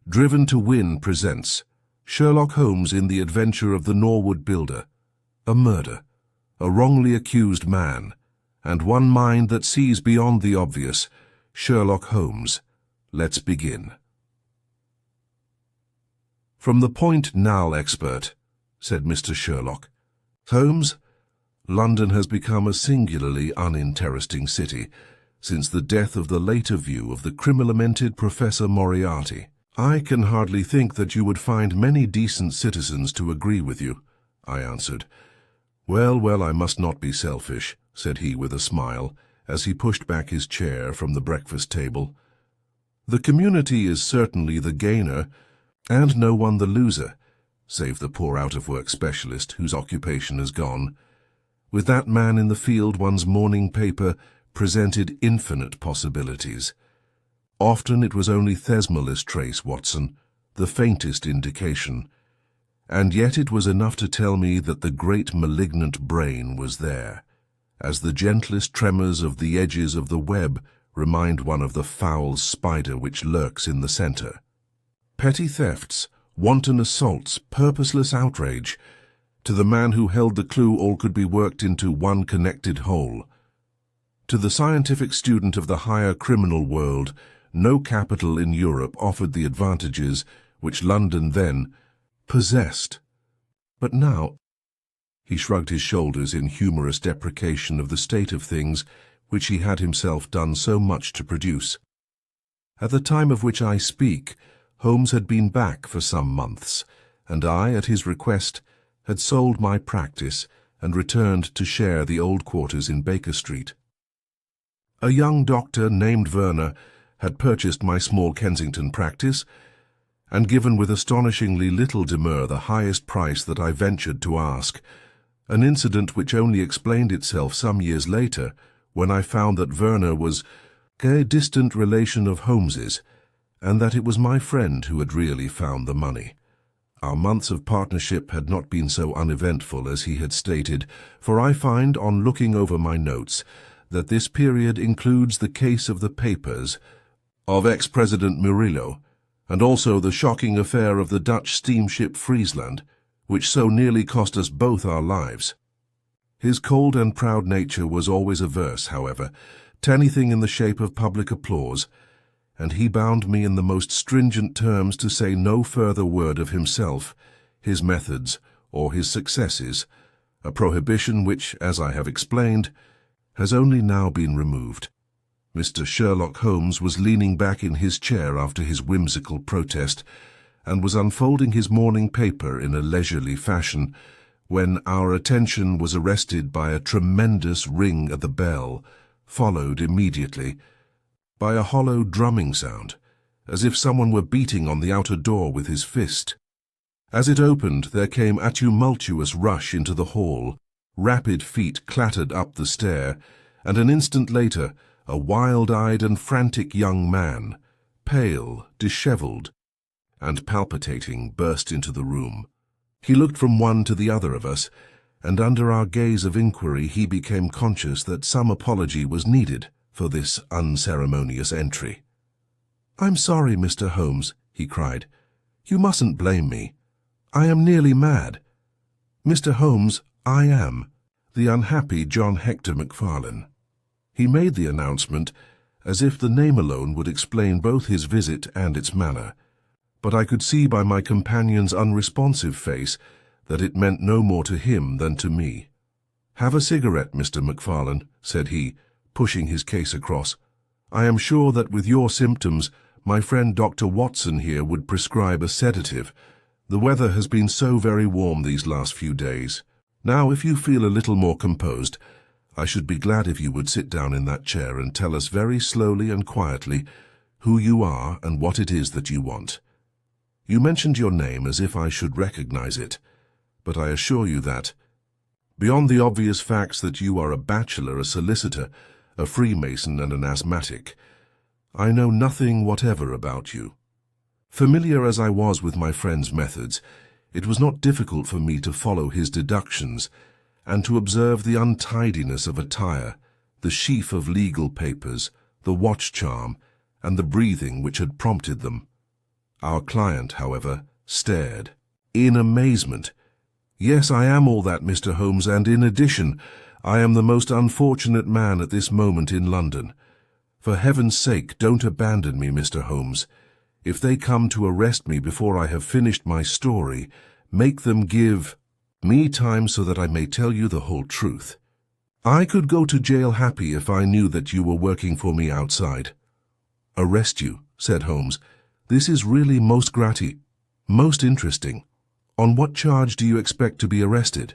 Driven to Win presents Sherlock Holmes in the Adventure of the Norwood Builder. A murder, a wrongly accused man, and one mind that sees beyond the obvious. Sherlock Holmes. Let's begin. From the point now, expert, said Mr. Sherlock. Holmes, London has become a singularly uninteresting city since the death of the later view of the criminal-lamented Professor Moriarty. I can hardly think that you would find many decent citizens to agree with you, I answered. Well, I must not be selfish, said he with a smile, as he pushed back his chair from the breakfast table. The community is certainly the gainer, and no one the loser, save the poor out-of-work specialist whose occupation is gone. With that man in the field, one's morning paper presented infinite possibilities. Often it was only Thesmolus trace, Watson, the faintest indication, and yet it was enough to tell me that the great malignant brain was there, as the gentlest tremors of the edges of the web remind one of the foul spider which lurks in the center. Petty thefts, wanton assaults, purposeless outrage. To the man who held the clue, all could be worked into one connected whole. To the scientific student of the higher criminal world, no capital in Europe offered the advantages which London then possessed. But now, he shrugged his shoulders in humorous deprecation of the state of things which he had himself done so much to produce. At the time of which I speak, Holmes had been back for some months, and I, at his request, had sold my practice and returned to share the old quarters in Baker Street. A young doctor named Werner had purchased my small Kensington practice, and given with astonishingly little demur the highest price that I ventured to ask, an incident which only explained itself some years later, when I found that Werner was a distant relation of Holmes's, and that it was my friend who had really found the money. Our months of partnership had not been so uneventful as he had stated, for I find, on looking over my notes, that this period includes the case of the papers of ex-President Murillo, and also the shocking affair of the Dutch steamship Friesland, which so nearly cost us both our lives. His cold and proud nature was always averse, however, to anything in the shape of public applause, and he bound me in the most stringent terms to say no further word of himself, his methods, or his successes, a prohibition which, as I have explained, has only now been removed. Mr. Sherlock Holmes was leaning back in his chair after his whimsical protest, and was unfolding his morning paper in a leisurely fashion, when our attention was arrested by a tremendous ring at the bell, followed immediately by a hollow drumming sound, as if someone were beating on the outer door with his fist. As it opened, there came a tumultuous rush into the hall, rapid feet clattered up the stair, and an instant later, a wild-eyed and frantic young man, pale, dishevelled, and palpitating, burst into the room. He looked from one to the other of us, and under our gaze of inquiry he became conscious that some apology was needed for this unceremonious entry. "I'm sorry, Mr. Holmes," he cried. "You mustn't blame me. I am nearly mad. Mr. Holmes, I am the unhappy John Hector Macfarlane." He made the announcement as if the name alone would explain both his visit and its manner, but I could see by my companion's unresponsive face that it meant no more to him than to me. "Have a cigarette, Mr. Macfarlane," said he, pushing his case across. "I am sure that with your symptoms, my friend Dr. Watson here would prescribe a sedative. The weather has been so very warm these last few days. Now, if you feel a little more composed, I should be glad if you would sit down in that chair and tell us very slowly and quietly who you are and what it is that you want. You mentioned your name as if I should recognize it, but I assure you that, beyond the obvious facts that you are a bachelor, a solicitor, a Freemason, and an asthmatic, I know nothing whatever about you. Familiar as I was with my friend's methods, it was not difficult for me to follow his deductions and to observe the untidiness of attire, the sheaf of legal papers, the watch charm, and the breathing which had prompted them. Our client, however, stared, in amazement. "Yes, I am all that, Mr. Holmes, and in addition, I am the most unfortunate man at this moment in London. For heaven's sake, don't abandon me, Mr. Holmes. If they come to arrest me before I have finished my story, make them give me time so that I may tell you the whole truth. I could go to jail happy if I knew that you were working for me outside." "Arrest you," said Holmes. "This is really most interesting. On what charge do you expect to be arrested?"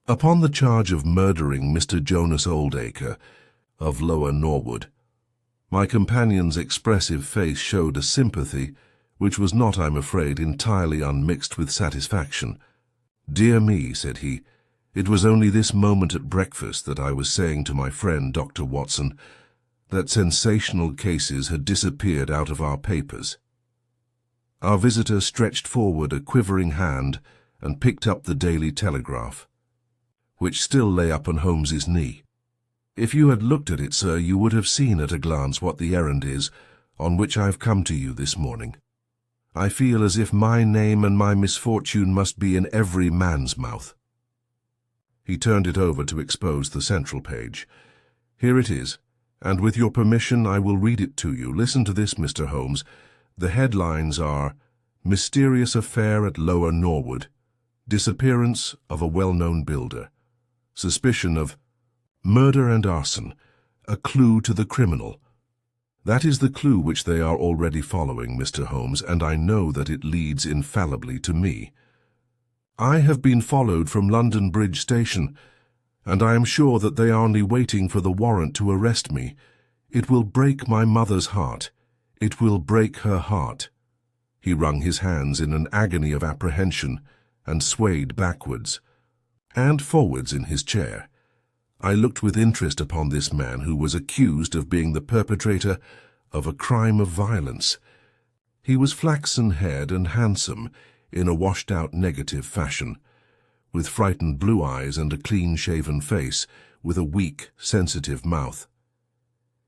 "Upon the charge of murdering Mr. Jonas Oldacre of Lower Norwood." My companion's expressive face showed a sympathy which was not, I'm afraid, entirely unmixed with satisfaction. "Dear me," said he, "it was only this moment at breakfast that I was saying to my friend Dr. Watson that sensational cases had disappeared out of our papers." Our visitor stretched forward a quivering hand and picked up the Daily Telegraph, which still lay up on Holmes's knee. "If you had looked at it, sir, you would have seen at a glance what the errand is on which I have come to you this morning. I feel as if my name and my misfortune must be in every man's mouth." He turned it over to expose the central page. "Here it is, and with your permission I will read it to you. Listen to this, Mr. Holmes. The headlines are, 'Mysterious Affair at Lower Norwood. Disappearance of a well-known builder. Suspicion of murder and arson. A clue to the criminal.' That is the clue which they are already following, Mr. Holmes, and I know that it leads infallibly to me. I have been followed from London Bridge Station, and I am sure that they are only waiting for the warrant to arrest me. It will break my mother's heart. It will break her heart." He wrung his hands in an agony of apprehension and swayed backwards and forwards in his chair. I looked with interest upon this man who was accused of being the perpetrator of a crime of violence. He was flaxen-haired and handsome in a washed-out negative fashion, with frightened blue eyes and a clean-shaven face, with a weak, sensitive mouth.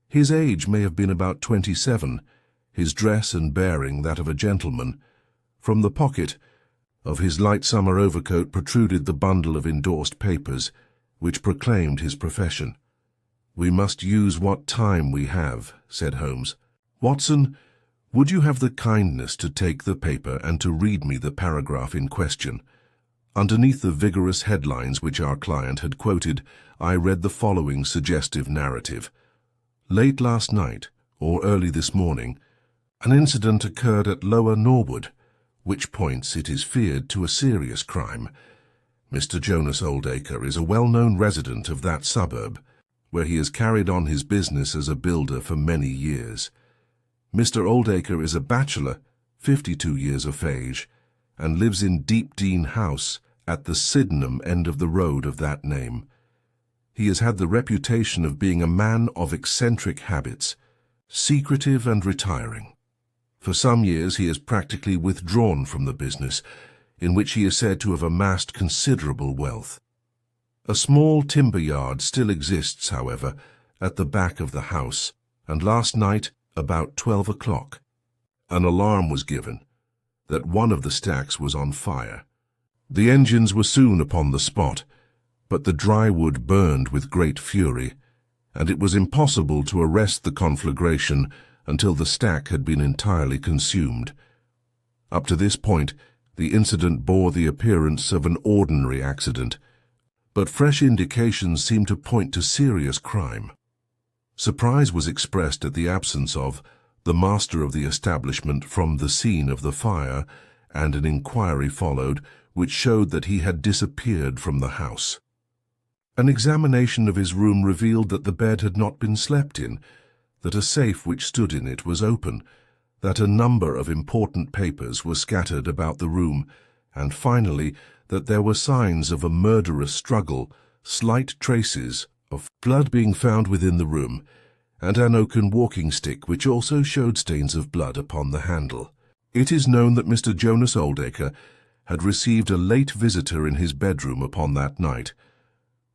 His age may have been about 27, his dress and bearing that of a gentleman. From the pocket of his light summer overcoat protruded the bundle of endorsed papers, which proclaimed his profession. "We must use what time we have," said Holmes. "Watson, would you have the kindness to take the paper and to read me the paragraph in question?" Underneath the vigorous headlines which our client had quoted, I read the following suggestive narrative. "Late last night, or early this morning, an incident occurred at Lower Norwood, which points, it is feared, to a serious crime. Mr. Jonas Oldacre is a well-known resident of that suburb, where he has carried on his business as a builder for many years. Mr. Oldacre is a bachelor, 52 years of age, and lives in Deepdean House at the Sydenham end of the road of that name. He has had the reputation of being a man of eccentric habits, secretive and retiring. For some years he has practically withdrawn from the business, in which he is said to have amassed considerable wealth. A small timber yard still exists, however, at the back of the house, and last night, about 12 o'clock, an alarm was given that one of the stacks was on fire. The engines were soon upon the spot, but the dry wood burned with great fury, and it was impossible to arrest the conflagration until the stack had been entirely consumed. Up to this point, the incident bore the appearance of an ordinary accident, but fresh indications seemed to point to serious crime. Surprise was expressed at the absence of the master of the establishment from the scene of the fire, and an inquiry followed which showed that he had disappeared from the house. An examination of his room revealed that the bed had not been slept in, that a safe which stood in it was open, that a number of important papers were scattered about the room, and finally that there were signs of a murderous struggle, slight traces of blood being found within the room, and an oaken walking stick which also showed stains of blood upon the handle. It is known that Mr. Jonas Oldacre had received a late visitor in his bedroom upon that night,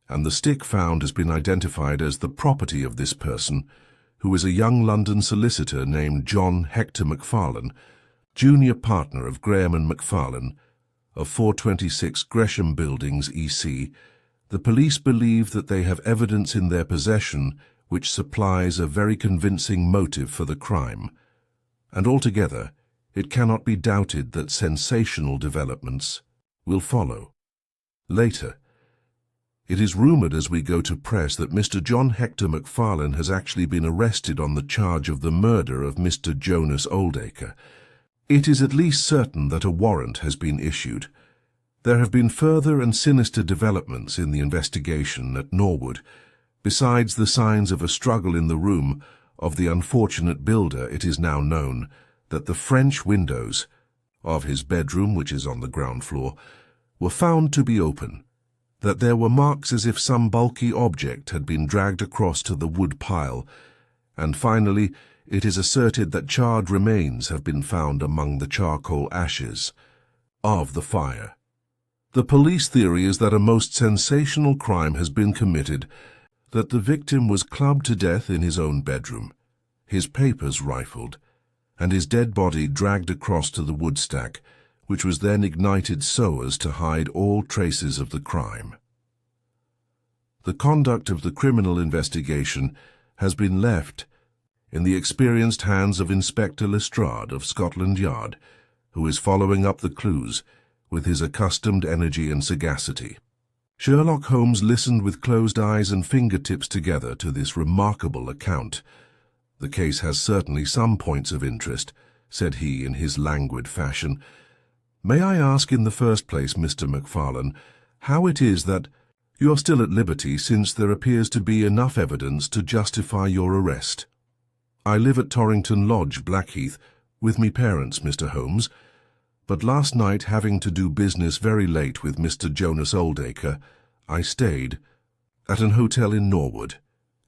and the stick found has been identified as the property of this person, who is a young London solicitor named John Hector Macfarlane. junior partner of Graham and Macfarlane, of 426 Gresham Buildings, EC, the police believe that they have evidence in their possession which supplies a very convincing motive for the crime, and altogether it cannot be doubted that sensational developments will follow. Later, it is rumoured as we go to press that Mr. John Hector Macfarlane has actually been arrested on the charge of the murder of Mr. Jonas Oldacre. It is at least certain that a warrant has been issued. There have been further and sinister developments in the investigation at Norwood, besides the signs of a struggle in the room of the unfortunate builder. It is now known that the French windows of his bedroom, which is on the ground floor, were found to be open, that there were marks as if some bulky object had been dragged across to the wood pile, and finally it is asserted that charred remains have been found among the charcoal ashes of the fire. The police theory is that a most sensational crime has been committed, that the victim was clubbed to death in his own bedroom, his papers rifled, and his dead body dragged across to the wood stack, which was then ignited so as to hide all traces of the crime. The conduct of the criminal investigation has been left in the experienced hands of Inspector Lestrade of Scotland Yard, who is following up the clues with his accustomed energy and sagacity. Sherlock Holmes listened with closed eyes and fingertips together to this remarkable account. "The case has certainly some points of interest," said he in his languid fashion. "May I ask in the first place, Mr. Macfarlane, how it is that you are still at liberty, since there appears to be enough evidence to justify your arrest?" "I live at Torrington Lodge, Blackheath, with me parents, Mr. Holmes, but last night, having to do business very late with Mr. Jonas Oldacre, I stayed at an hotel in Norwood,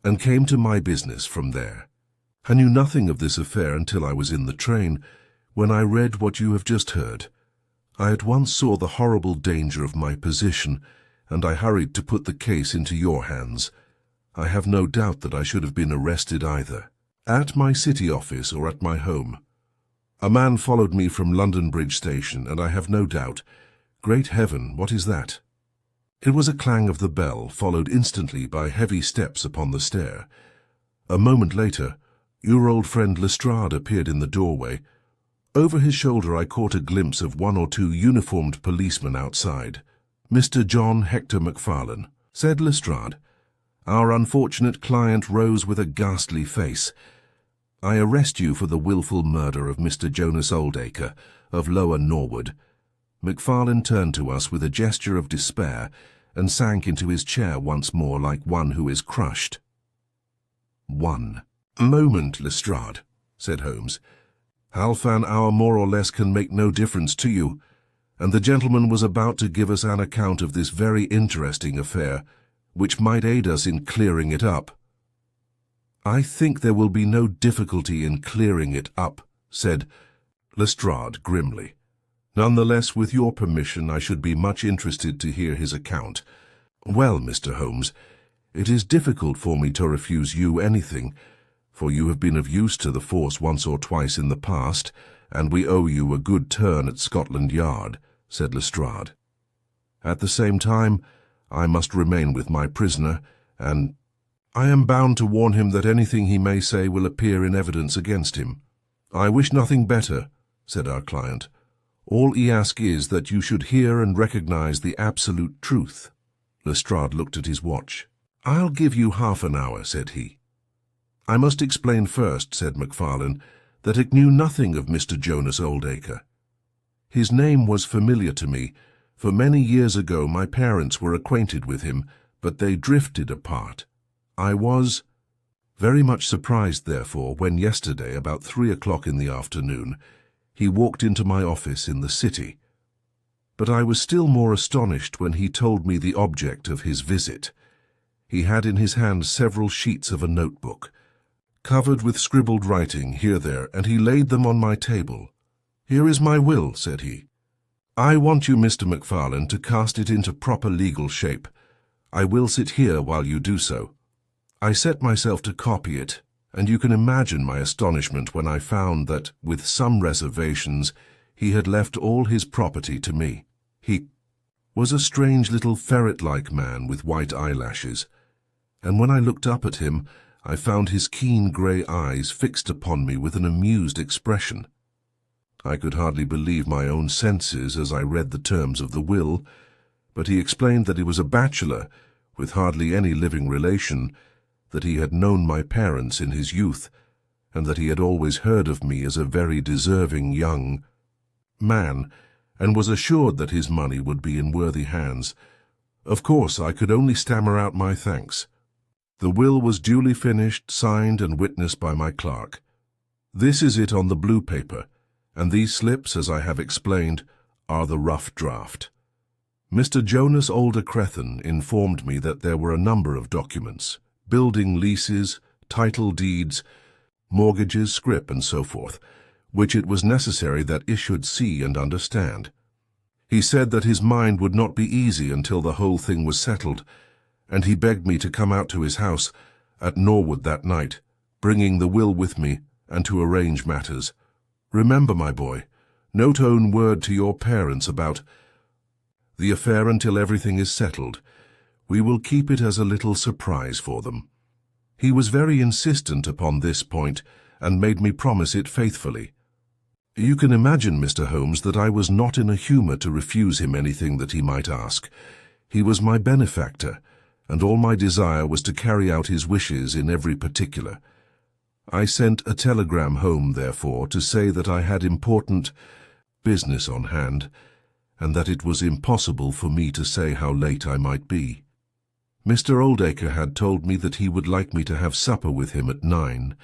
and came to my business from there. I knew nothing of this affair until I was in the train, when I read what you have just heard. I at once saw the horrible danger of my position, and I hurried to put the case into your hands. I have no doubt that I should have been arrested either at my city office or at my home. A man followed me from London Bridge Station, and I have no doubt— Great heaven, what is that?" It was a clang of the bell, followed instantly by heavy steps upon the stair. A moment later, your old friend Lestrade appeared in the doorway. Over his shoulder I caught a glimpse of one or two uniformed policemen outside. "Mr. John Hector Macfarlane," said Lestrade. Our unfortunate client rose with a ghastly face. "I arrest you for the wilful murder of Mr. Jonas Oldacre, of Lower Norwood." Macfarlane turned to us with a gesture of despair and sank into his chair once more like one who is crushed. "One moment, Lestrade," said Holmes. "Half an hour more or less can make no difference to you, and the gentleman was about to give us an account of this very interesting affair, which might aid us in clearing it up." "I think there will be no difficulty in clearing it up," said Lestrade grimly. "Nonetheless, with your permission, I should be much interested to hear his account." "Well, Mr. Holmes, it is difficult for me to refuse you anything, for you have been of use to the force once or twice in the past, and we owe you a good turn at Scotland Yard," said Lestrade. "At the same time, I must remain with my prisoner, and I am bound to warn him that anything he may say will appear in evidence against him." "I wish nothing better," said our client. "All I ask is that you should hear and recognize the absolute truth." Lestrade looked at his watch. "I'll give you half an hour," said he. "I must explain first," said Macfarlane, "that I knew nothing of Mr. Jonas Oldacre. His name was familiar to me, for many years ago my parents were acquainted with him, but they drifted apart. I was very much surprised, therefore, when yesterday, about 3 o'clock in the afternoon, he walked into my office in the city. But I was still more astonished when he told me the object of his visit. He had in his hand several sheets of a notebook, covered with scribbled writing here, there, and he laid them on my table. 'Here is my will,' said he. 'I want you, Mr. Macfarlane, to cast it into proper legal shape. I will sit here while you do so.' I set myself to copy it, and you can imagine my astonishment when I found that, with some reservations, he had left all his property to me. He was a strange little ferret-like man with white eyelashes, and when I looked up at him, I found his keen grey eyes fixed upon me with an amused expression. I could hardly believe my own senses as I read the terms of the will, but he explained that he was a bachelor, with hardly any living relation, that he had known my parents in his youth, and that he had always heard of me as a very deserving young man, and was assured that his money would be in worthy hands. Of course, I could only stammer out my thanks. The will was duly finished, signed, and witnessed by my clerk. This is it on the blue paper, and these slips, as I have explained, are the rough draft. Mr. Jonas Alder Crethen informed me that there were a number of documents, building leases, title deeds, mortgages, scrip, and so forth, which it was necessary that I should see and understand. He said that his mind would not be easy until the whole thing was settled, and he begged me to come out to his house at Norwood that night, bringing the will with me, and to arrange matters. Remember, my boy, don't own word to your parents about the affair until everything is settled. We will keep it as a little surprise for them. He was very insistent upon this point, and made me promise it faithfully. You can imagine, Mr. Holmes, that I was not in a humour to refuse him anything that he might ask. He was my benefactor, and all my desire was to carry out his wishes in every particular. I sent a telegram home, therefore, to say that I had important business on hand, and that it was impossible for me to say how late I might be. Mr. Oldacre had told me that he would like me to have supper with him at 9,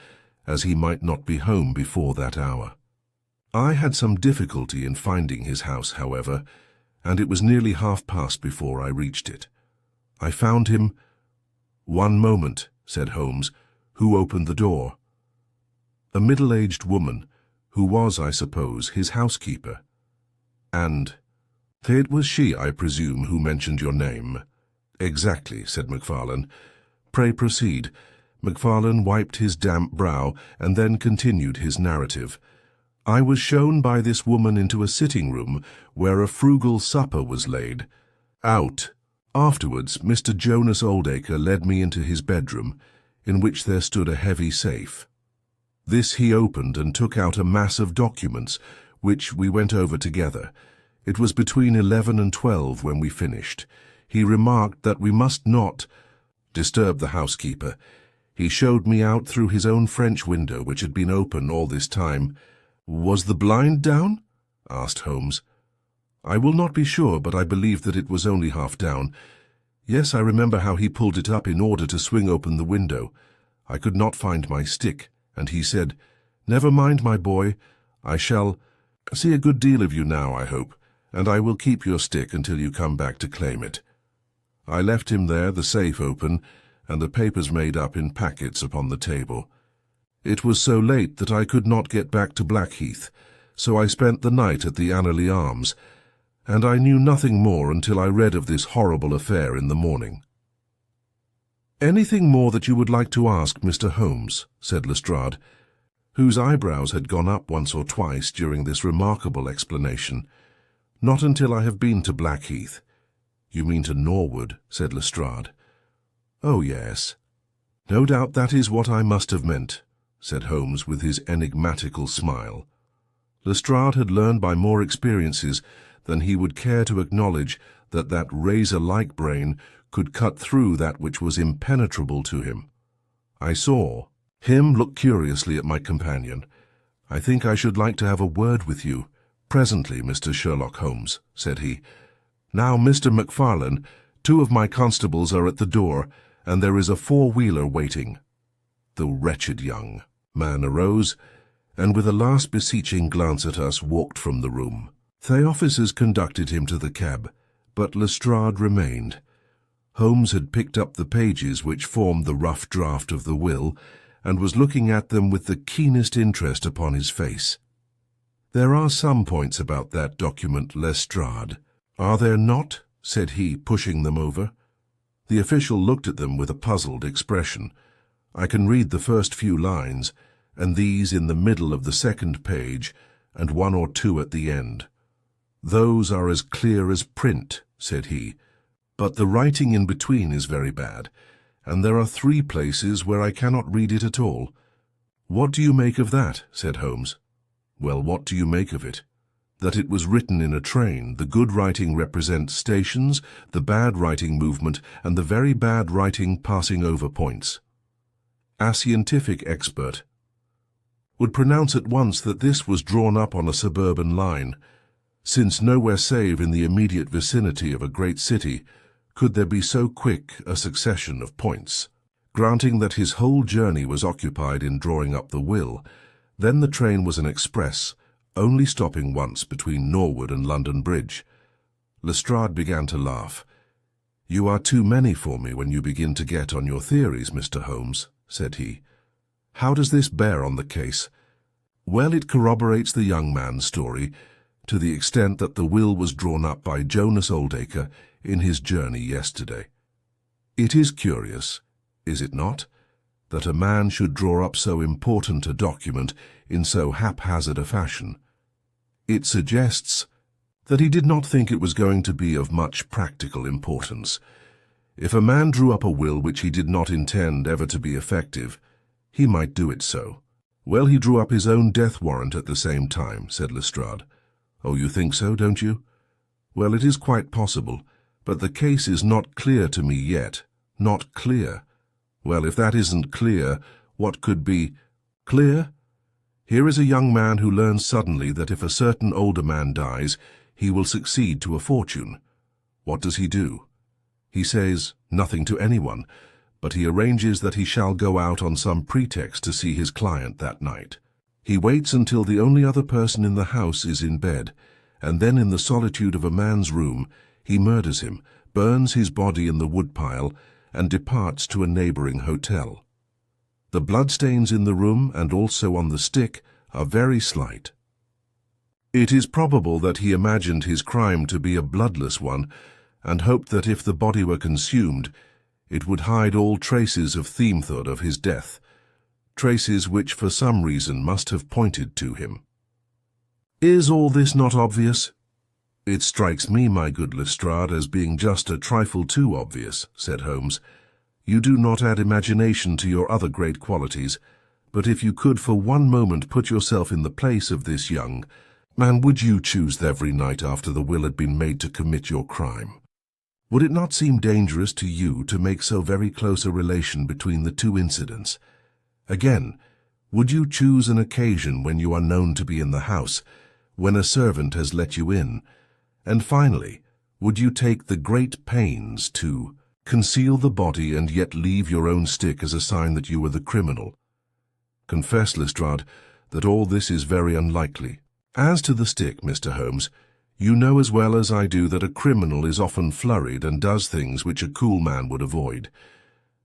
as he might not be home before that hour. I had some difficulty in finding his house, however, and it was nearly 1:30 before I reached it. I found him— "One moment," said Holmes, who opened the door. A middle-aged woman, who was, I suppose, his housekeeper. "And it was she, I presume, who mentioned your name?" "Exactly," said Macfarlane. "Pray proceed." Macfarlane wiped his damp brow, and then continued his narrative. "I was shown by this woman into a sitting-room where a frugal supper was laid out. Afterwards, Mr. Jonas Oldacre led me into his bedroom, in which there stood a heavy safe. This he opened and took out a mass of documents, which we went over together. It was between 11 and 12 when we finished. He remarked that we must not disturb the housekeeper. He showed me out through his own French window, which had been open all this time." "Was the blind down?" asked Holmes. "I will not be sure, but I believe that it was only half down. Yes, I remember how he pulled it up in order to swing open the window. I could not find my stick, and he said, 'Never mind, my boy, I shall see a good deal of you now, I hope, and I will keep your stick until you come back to claim it.' I left him there, the safe open, and the papers made up in packets upon the table. It was so late that I could not get back to Blackheath, so I spent the night at the Annerley Arms, and I knew nothing more until I read of this horrible affair in the morning." "Anything more that you would like to ask, Mr. Holmes?" said Lestrade, whose eyebrows had gone up once or twice during this remarkable explanation. "Not until I have been to Blackheath." "You mean to Norwood," said Lestrade. "Oh, yes. No doubt that is what I must have meant," said Holmes with his enigmatical smile. Lestrade had learned by more experiences than he would care to acknowledge that razor-like brain could cut through that which was impenetrable to him. I saw him look curiously at my companion. "I think I should like to have a word with you presently, Mr. Sherlock Holmes," said he. "Now, Mr. Macfarlane, 2 of my constables are at the door, and there is a 4-wheeler waiting." The wretched young man arose, and with a last beseeching glance at us walked from the room. The officers conducted him to the cab, but Lestrade remained. Holmes had picked up the pages which formed the rough draft of the will, and was looking at them with the keenest interest upon his face. "There are some points about that document, Lestrade, are there not?" said he, pushing them over. The official looked at them with a puzzled expression. I can read the first few lines, and these in the middle of the second page, and one or two at the end. Those are as clear as print, said he, but the writing in between is very bad, and there are 3 places where I cannot read it at all. What do you make of that? Said Holmes. Well, what do you make of it? That it was written in a train. The good writing represents stations, the bad writing movement, and the very bad writing passing over points. A scientific expert would pronounce at once that this was drawn up on a suburban line, since nowhere save in the immediate vicinity of a great city could there be so quick a succession of points. Granting that his whole journey was occupied in drawing up the will, then the train was an express, only stopping once between Norwood and London Bridge. Lestrade began to laugh. "You are too many for me when you begin to get on your theories, Mr. Holmes," said he. "How does this bear on the case?" "Well, it corroborates the young man's story, to the extent that the will was drawn up by Jonas Oldacre in his journey yesterday. It is curious, is it not, that a man should draw up so important a document in so haphazard a fashion. It suggests that he did not think it was going to be of much practical importance. If a man drew up a will which he did not intend ever to be effective, he might do it so." "Well, he drew up his own death warrant at the same time," said Lestrade. "Oh, you think so, don't you? Well, it is quite possible, but the case is not clear to me yet. Not clear. Well, if that isn't clear, what could be clear? Here is a young man who learns suddenly that if a certain older man dies, he will succeed to a fortune. What does he do? He says nothing to anyone, but he arranges that he shall go out on some pretext to see his client that night. He waits until the only other person in the house is in bed, and then in the solitude of a man's room he murders him, burns his body in the woodpile, and departs to a neighboring hotel. The bloodstains in the room and also on the stick are very slight. It is probable that he imagined his crime to be a bloodless one, and hoped that if the body were consumed, it would hide all traces of themthod of his death, traces which for some reason must have pointed to him. Is all this not obvious?" "It strikes me, my good Lestrade, as being just a trifle too obvious," said Holmes. "You do not add imagination to your other great qualities, but if you could for one moment put yourself in the place of this young man, would you choose every night after the will had been made to commit your crime? Would it not seem dangerous to you to make so very close a relation between the 2 incidents? Again, would you choose an occasion when you are known to be in the house, when a servant has let you in? And finally, would you take the great pains to conceal the body and yet leave your own stick as a sign that you were the criminal? Confess, Lestrade, that all this is very unlikely. As to the stick, Mr. Holmes, you know as well as I do that a criminal is often flurried and does things which a cool man would avoid.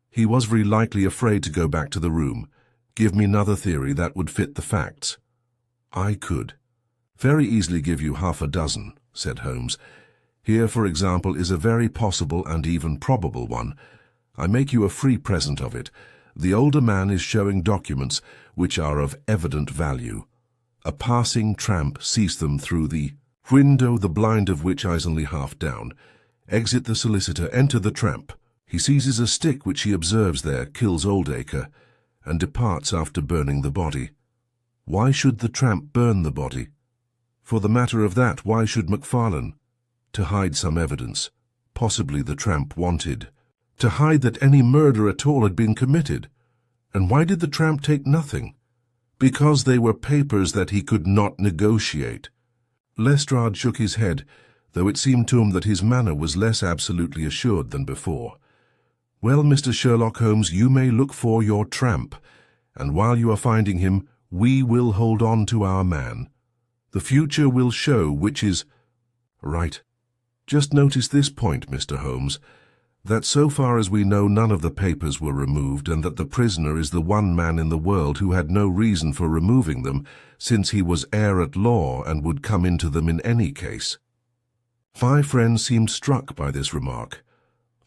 He was very likely afraid to go back to the room. Give me another theory that would fit the facts." "I could very easily give you half a dozen," said Holmes. "Here, for example, is a very possible and even probable one. I make you a free present of it. The older man is showing documents which are of evident value. A passing tramp sees them through the window, the blind of which is only half down. Exit the solicitor, enter the tramp. He seizes a stick which he observes there, kills Oldacre, and departs after burning the body. Why should the tramp burn the body? For the matter of that, why should Macfarlane? To hide some evidence. Possibly the tramp wanted to hide that any murder at all had been committed. And why did the tramp take nothing? Because they were papers that he could not negotiate." Lestrade shook his head, though it seemed to him that his manner was less absolutely assured than before. "Well, Mr. Sherlock Holmes, you may look for your tramp, and while you are finding him, we will hold on to our man. The future will show which is right. Just notice this point, Mr. Holmes, that so far as we know none of the papers were removed, and that the prisoner is the one man in the world who had no reason for removing them, since he was heir at law and would come into them in any case." My friend seemed struck by this remark.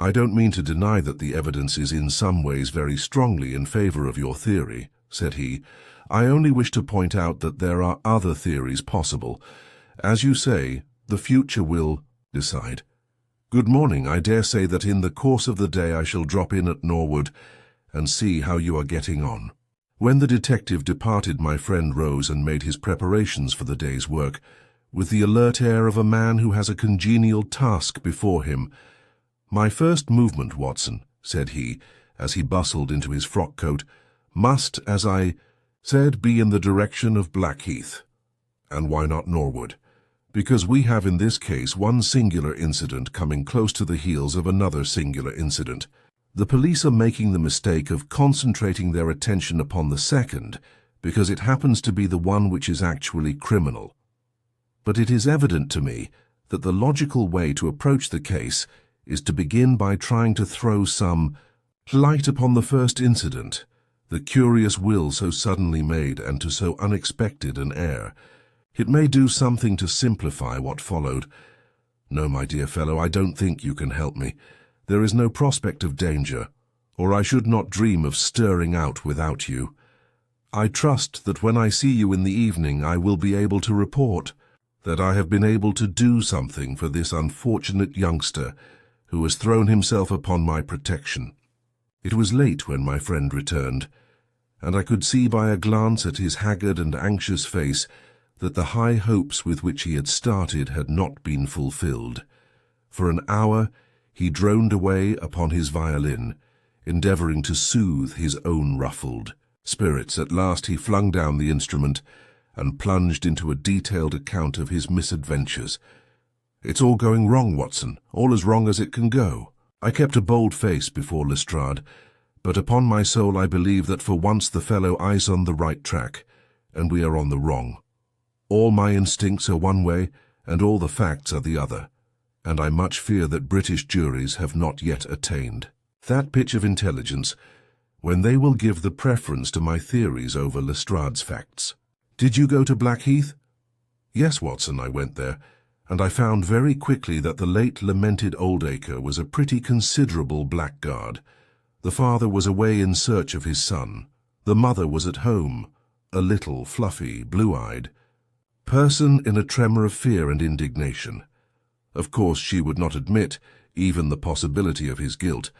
I don't mean to deny that the evidence is in some ways very strongly in favor of your theory, said he. I only wish to point out that there are other theories possible. As you say, the future will decide. Good morning. I dare say that in the course of the day I shall drop in at Norwood and see how you are getting on. When the detective departed, my friend rose and made his preparations for the day's work, with the alert air of a man who has a congenial task before him. My first movement, Watson, said he, as he bustled into his frock-coat, must, as I said, be in the direction of Blackheath. And why not Norwood? Because we have in this case one singular incident coming close to the heels of another singular incident. The police are making the mistake of concentrating their attention upon the second, because it happens to be the one which is actually criminal. But it is evident to me that the logical way to approach the case is to begin by trying to throw some light upon the first incident, the curious will so suddenly made and to so unexpected an heir. It may do something to simplify what followed. No, my dear fellow, I don't think you can help me. There is no prospect of danger, or I should not dream of stirring out without you. I trust that when I see you in the evening I will be able to report that I have been able to do something for this unfortunate youngster who has thrown himself upon my protection. It was late when my friend returned, and I could see by a glance at his haggard and anxious face that the high hopes with which he had started had not been fulfilled. For an hour he droned away upon his violin, endeavoring to soothe his own ruffled spirits. At last he flung down the instrument and plunged into a detailed account of his misadventures. It's all going wrong, Watson, all as wrong as it can go. I kept a bold face before Lestrade, but upon my soul I believe that for once the fellow is on the right track, and we are on the wrong. All my instincts are one way, and all the facts are the other, and I much fear that British juries have not yet attained that pitch of intelligence when they will give the preference to my theories over Lestrade's facts. Did you go to Blackheath? Yes, Watson, I went there, and I found very quickly that the late lamented Oldacre was a pretty considerable blackguard. The father was away in search of his son. The mother was at home, a little, fluffy, blue-eyed person in a tremor of fear and indignation. Of course, she would not admit even the possibility of his guilt,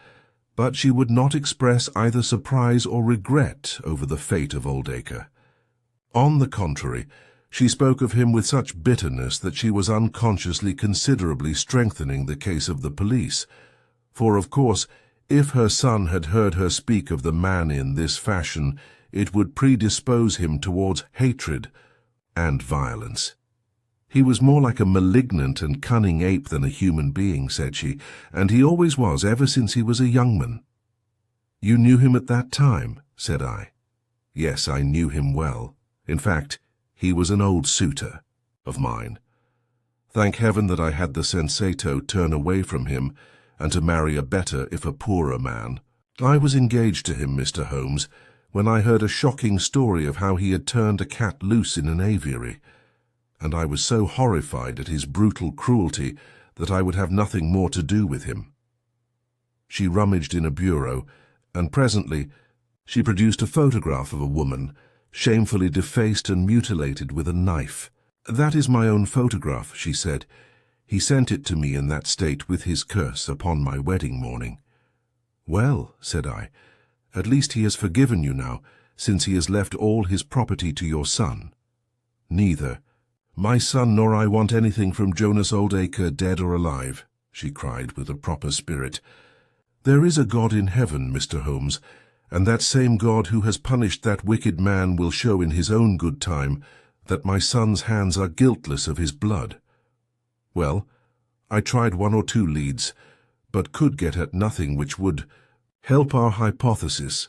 but she would not express either surprise or regret over the fate of Oldacre. On the contrary, she spoke of him with such bitterness that she was unconsciously considerably strengthening the case of the police, for, of course, if her son had heard her speak of the man in this fashion, it would predispose him towards hatred and violence. He was more like a malignant and cunning ape than a human being, said she, and he always was ever since he was a young man. You knew him at that time, said I. Yes, I knew him well. In fact, he was an old suitor of mine. Thank heaven that I had the sensato turn away from him and to marry a better, if a poorer man. I was engaged to him, Mr. Holmes, when I heard a shocking story of how he had turned a cat loose in an aviary, and I was so horrified at his brutal cruelty that I would have nothing more to do with him. She rummaged in a bureau, and presently she produced a photograph of a woman, shamefully defaced and mutilated with a knife. That is my own photograph, she said. He sent it to me in that state with his curse upon my wedding morning. Well, said I, at least he has forgiven you now, since he has left all his property to your son. Neither my son nor I want anything from Jonas Oldacre, dead or alive, she cried with a proper spirit. There is a God in heaven, Mr. Holmes, and that same God who has punished that wicked man will show in his own good time that my son's hands are guiltless of his blood. Well, I tried 1 or 2 leads, but could get at nothing which would help our hypothesis,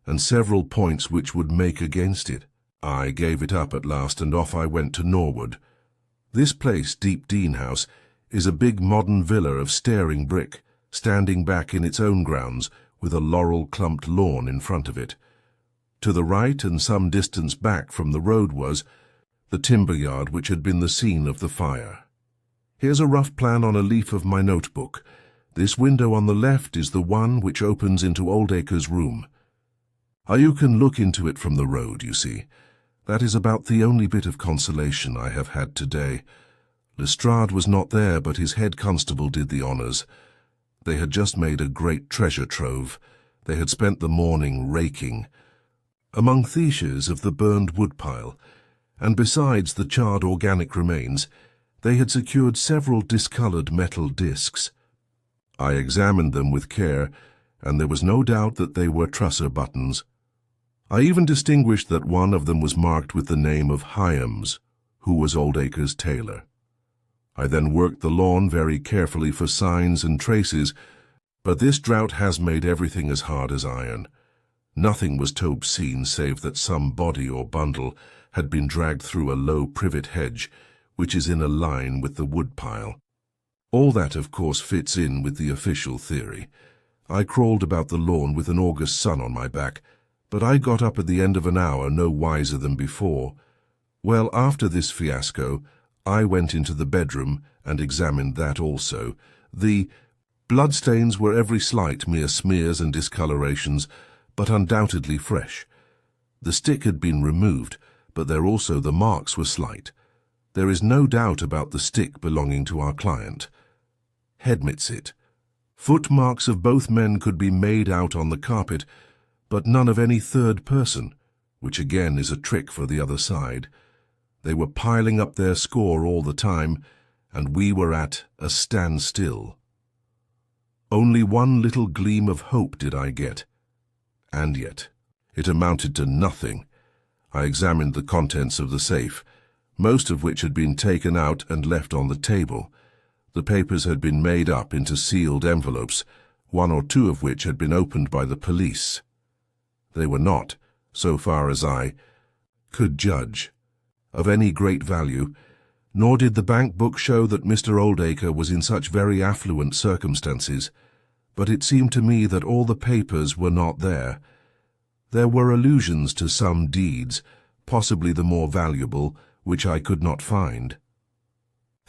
and several points which would make against it. I gave it up at last, and off I went to Norwood. This place, Deep Dean House, is a big modern villa of staring brick, standing back in its own grounds, with a laurel-clumped lawn in front of it. To the right and some distance back from the road was the timber yard which had been the scene of the fire. Here's a rough plan on a leaf of my notebook. This window on the left is the one which opens into Oldacre's room. You can look into it from the road, you see. That is about the only bit of consolation I have had today. Lestrade was not there, but his head constable did the honours. They had just made a great treasure trove. They had spent the morning raking among thiches of the burned woodpile, and besides the charred organic remains, they had secured several discoloured metal discs. I examined them with care, and there was no doubt that they were trusser buttons. I even distinguished that one of them was marked with the name of Hyams, who was Oldacre's tailor. I then worked the lawn very carefully for signs and traces, but this drought has made everything as hard as iron. Nothing was to be seen save that some body or bundle had been dragged through a low privet hedge, which is in a line with the woodpile. All that, of course, fits in with the official theory. I crawled about the lawn with an August sun on my back, but I got up at the end of an hour no wiser than before. Well, after this fiasco, I went into the bedroom and examined that also. The bloodstains were every slight mere smears and discolorations, but undoubtedly fresh. The stick had been removed, but there also the marks were slight. There is no doubt about the stick belonging to our client. Headmits it. Footmarks of both men could be made out on the carpet, but none of any third person, which again is a trick for the other side. They were piling up their score all the time, and we were at a standstill. Only one little gleam of hope did I get, and yet it amounted to nothing. I examined the contents of the safe, most of which had been taken out and left on the table. The papers had been made up into sealed envelopes, one or two of which had been opened by the police. They were not, so far as I could judge, of any great value, nor did the bank book show that Mr. Oldacre was in such very affluent circumstances, but it seemed to me that all the papers were not there. There were allusions to some deeds, possibly the more valuable, which I could not find.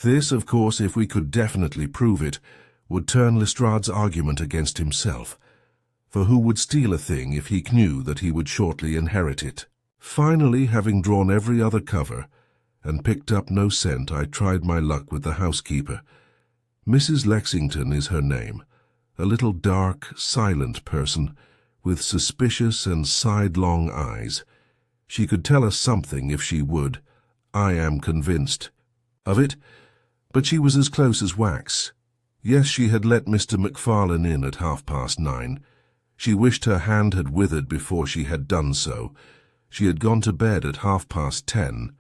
This, of course, if we could definitely prove it, would turn Lestrade's argument against himself, for who would steal a thing if he knew that he would shortly inherit it? Finally, having drawn every other cover, and picked up no scent, I tried my luck with the housekeeper. Mrs. Lexington is her name, a little dark, silent person, with suspicious and sidelong eyes. She could tell us something if she would. I am convinced of it, but she was as close as wax. Yes, she had let Mr. MacFarlane in at 9:30. She wished her hand had withered before she had done so. She had gone to bed at 10:30.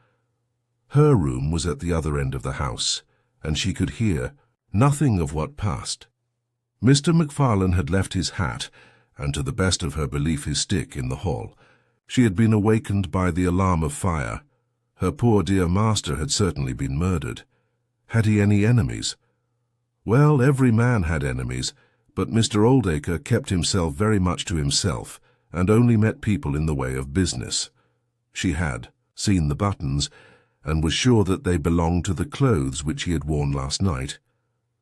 Her room was at the other end of the house, and she could hear nothing of what passed. Mr. MacFarlane had left his hat, and to the best of her belief his stick, in the hall. She had been awakened by the alarm of fire. Her poor dear master had certainly been murdered. Had he any enemies? Well, every man had enemies, but Mr. Oldacre kept himself very much to himself, and only met people in the way of business. She had seen the buttons, and was sure that they belonged to the clothes which he had worn last night.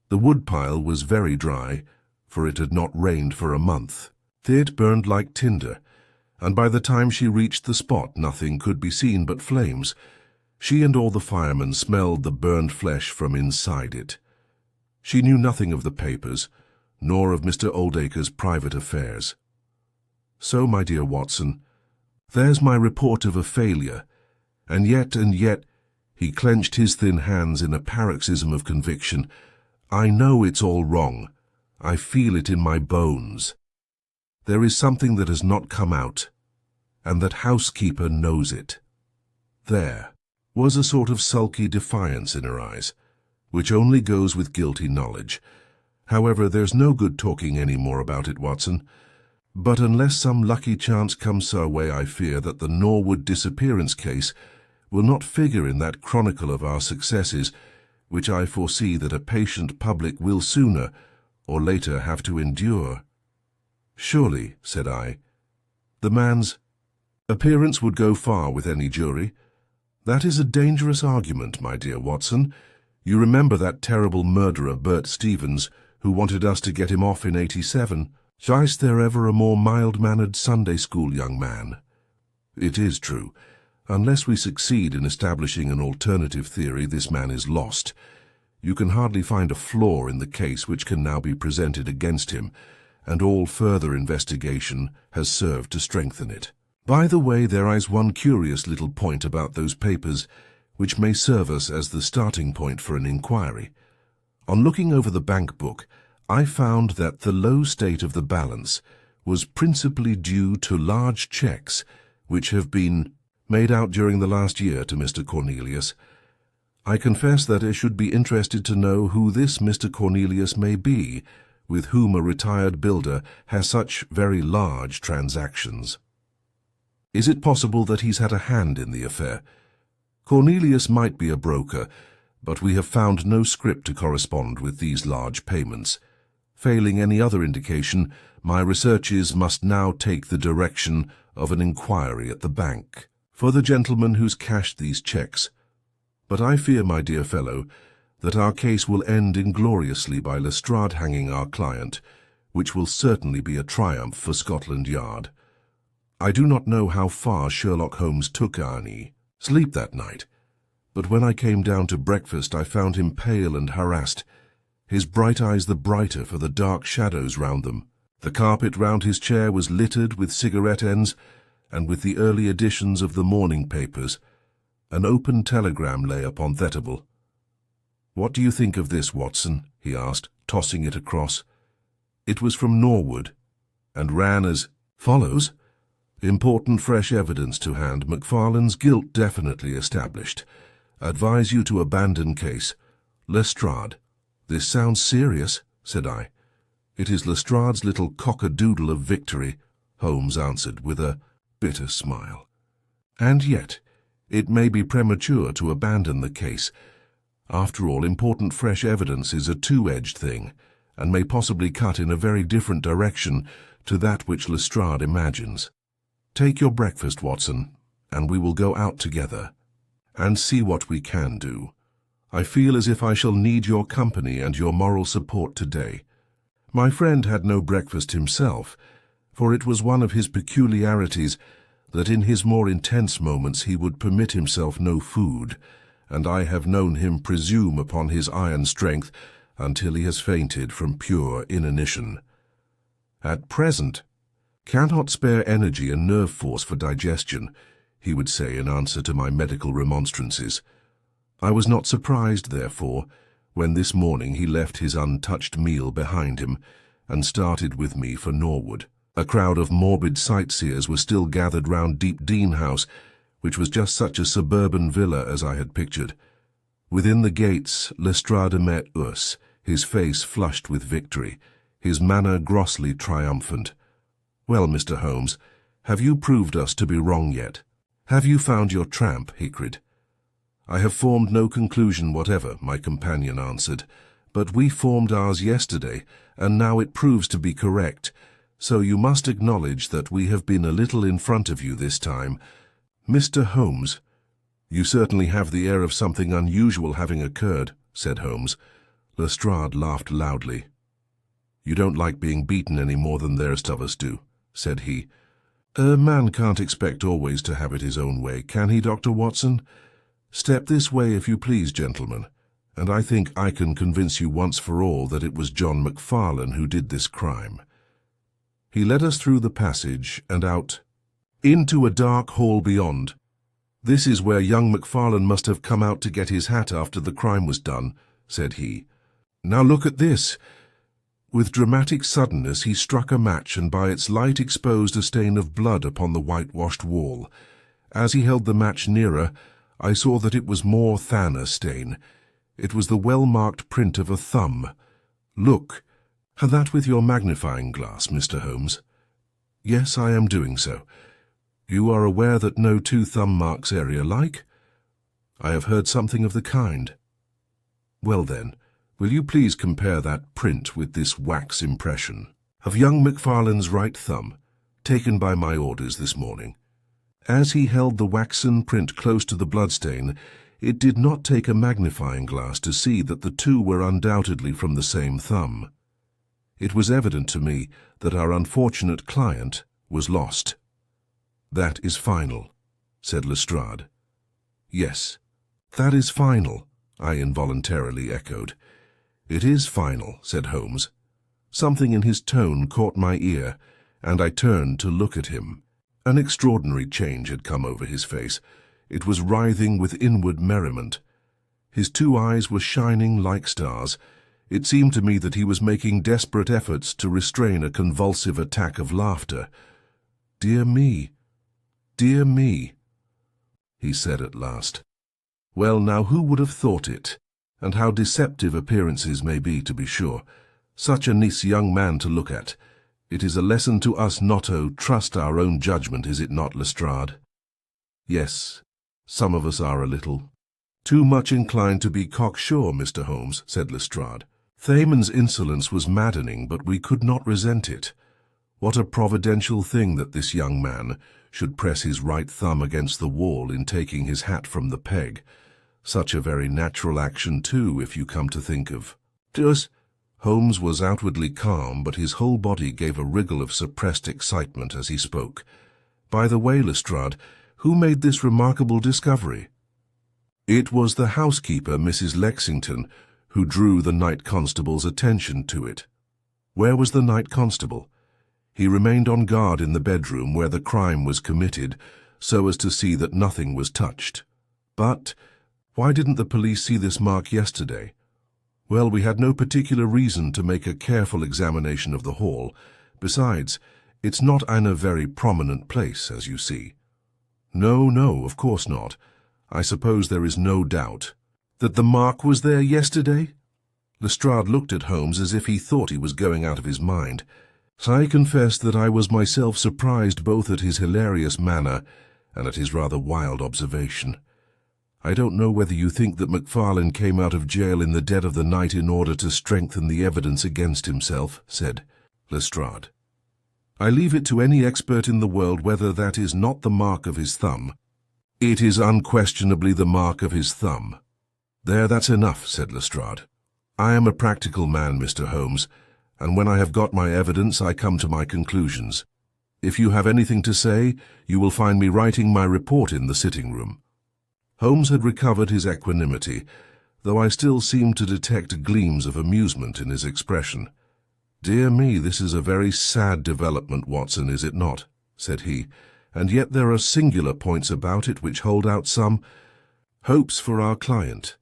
The woodpile was very dry, for it had not rained for a month. It burned like tinder, and by the time she reached the spot nothing could be seen but flames. She and all the firemen smelled the burned flesh from inside it. She knew nothing of the papers, nor of Mr. Oldacre's private affairs. So, my dear Watson, there's my report of a failure, and yet, he clenched his thin hands in a paroxysm of conviction, I know it's all wrong. I feel it in my bones. There is something that has not come out, and that housekeeper knows it. There was a sort of sulky defiance in her eyes, which only goes with guilty knowledge. However, there's no good talking any more about it, Watson. But unless some lucky chance comes our way, I fear that the Norwood disappearance case will not figure in that chronicle of our successes, which I foresee that a patient public will sooner or later have to endure. Surely, said I, the man's appearance would go far with any jury. That is a dangerous argument, my dear Watson. You remember that terrible murderer, Bert Stevens, who wanted us to get him off in '87. Is there ever a more mild-mannered Sunday school young man? It is true. Unless we succeed in establishing an alternative theory, this man is lost. You can hardly find a flaw in the case which can now be presented against him, and all further investigation has served to strengthen it. By the way, there is one curious little point about those papers which may serve us as the starting point for an inquiry. On looking over the bank book, I found that the low state of the balance was principally due to large cheques which have been made out during the last year to Mr. Cornelius. I confess that I should be interested to know who this Mr. Cornelius may be, with whom a retired builder has such very large transactions. Is it possible that he's had a hand in the affair? Cornelius might be a broker, but we have found no script to correspond with these large payments. Failing any other indication, my researches must now take the direction of an inquiry at the bank for the gentleman who's cashed these cheques. But I fear, my dear fellow, that our case will end ingloriously by Lestrade hanging our client, which will certainly be a triumph for Scotland Yard. I do not know how far Sherlock Holmes took sleep that night, but when I came down to breakfast I found him pale and harassed, his bright eyes the brighter for the dark shadows round them. The carpet round his chair was littered with cigarette ends and with the early editions of the morning papers. An open telegram lay upon the table. "What do you think of this, Watson?" he asked, tossing it across. It was from Norwood, and ran as follows: "Important fresh evidence to hand. Macfarlane's guilt definitely established. Advise you to abandon case. Lestrade." "This sounds serious," said I. "It is Lestrade's little cock-a-doodle of victory," Holmes answered with a bitter smile. "And yet, it may be premature to abandon the case. After all, important fresh evidence is a two-edged thing, and may possibly cut in a very different direction to that which Lestrade imagines. Take your breakfast, Watson, and we will go out together and see what we can do. I feel as if I shall need your company and your moral support today." My friend had no breakfast himself, for it was one of his peculiarities that in his more intense moments he would permit himself no food, and I have known him presume upon his iron strength until he has fainted from pure inanition. "At present, cannot spare energy and nerve force for digestion," he would say in answer to my medical remonstrances. I was not surprised, therefore, when this morning he left his untouched meal behind him and started with me for Norwood. A crowd of morbid sightseers were still gathered round Deep Dean House, which was just such a suburban villa as I had pictured. Within the gates, Lestrade met us, his face flushed with victory, his manner grossly triumphant. "Well, Mr. Holmes, have you proved us to be wrong yet? Have you found your tramp?" he cried. "I have formed no conclusion whatever," my companion answered, "but we formed ours yesterday, and now it proves to be correct, so you must acknowledge that we have been a little in front of you this time. Mr. Holmes, you certainly have the air of something unusual having occurred," said Holmes. Lestrade laughed loudly. "You don't like being beaten any more than the rest of us do," said he. "A man can't expect always to have it his own way, can he, Dr. Watson? Step this way, if you please, gentlemen, and I think I can convince you once for all that it was John Macfarlane who did this crime." He led us through the passage and out into a dark hall beyond. "This is where young Macfarlane must have come out to get his hat after the crime was done," said he. "Now look at this." With dramatic suddenness he struck a match and by its light exposed a stain of blood upon the whitewashed wall. As he held the match nearer, I saw that it was more than a stain. It was the well-marked print of a thumb. "Look, and that with your magnifying glass, Mr. Holmes." "Yes, I am doing so. You are aware that no two thumb marks are alike?" "I have heard something of the kind." "Well then, will you please compare that print with this wax impression of young Macfarlane's right thumb, taken by my orders this morning?" As he held the waxen print close to the bloodstain, it did not take a magnifying glass to see that the two were undoubtedly from the same thumb. It was evident to me that our unfortunate client was lost. "That is final," said Lestrade. "Yes, that is final," I involuntarily echoed. "It is final," said Holmes. Something in his tone caught my ear, and I turned to look at him. An extraordinary change had come over his face. It was writhing with inward merriment. His two eyes were shining like stars. It seemed to me that he was making desperate efforts to restrain a convulsive attack of laughter. "Dear me, dear me," he said at last. "Well, now, who would have thought it? And how deceptive appearances may be, to be sure. Such a nice young man to look at. It is a lesson to us not to trust our own judgment, is it not, Lestrade?" "Yes, some of us are a little." "Too much inclined to be cocksure, Mr. Holmes," said Lestrade. "Thamon's insolence was maddening, but we could not resent it. What a providential thing that this young man should press his right thumb against the wall in taking his hat from the peg. Such a very natural action, too, if you come to think of it." Holmes was outwardly calm, but his whole body gave a wriggle of suppressed excitement as he spoke. "By the way, Lestrade, who made this remarkable discovery?" "It was the housekeeper, Mrs. Lexington, who drew the night constable's attention to it." "Where was the night constable?" "He remained on guard in the bedroom where the crime was committed, so as to see that nothing was touched." "But why didn't the police see this mark yesterday?" "Well, we had no particular reason to make a careful examination of the hall. Besides, it's not in a very prominent place, as you see." "No, no, of course not. I suppose there is no doubt." "That the mark was there yesterday?" Lestrade looked at Holmes as if he thought he was going out of his mind. I confess that I was myself surprised both at his hilarious manner and at his rather wild observation. "I don't know whether you think that Macfarlane came out of jail in the dead of the night in order to strengthen the evidence against himself," said Lestrade. "I leave it to any expert in the world whether that is not the mark of his thumb." "It is unquestionably the mark of his thumb." "There, that's enough," said Lestrade. "I am a practical man, Mr. Holmes, and when I have got my evidence I come to my conclusions. If you have anything to say, you will find me writing my report in the sitting-room." Holmes had recovered his equanimity, though I still seemed to detect gleams of amusement in his expression. "Dear me, this is a very sad development, Watson, is it not?" said he, "and yet there are singular points about it which hold out some hopes for our client."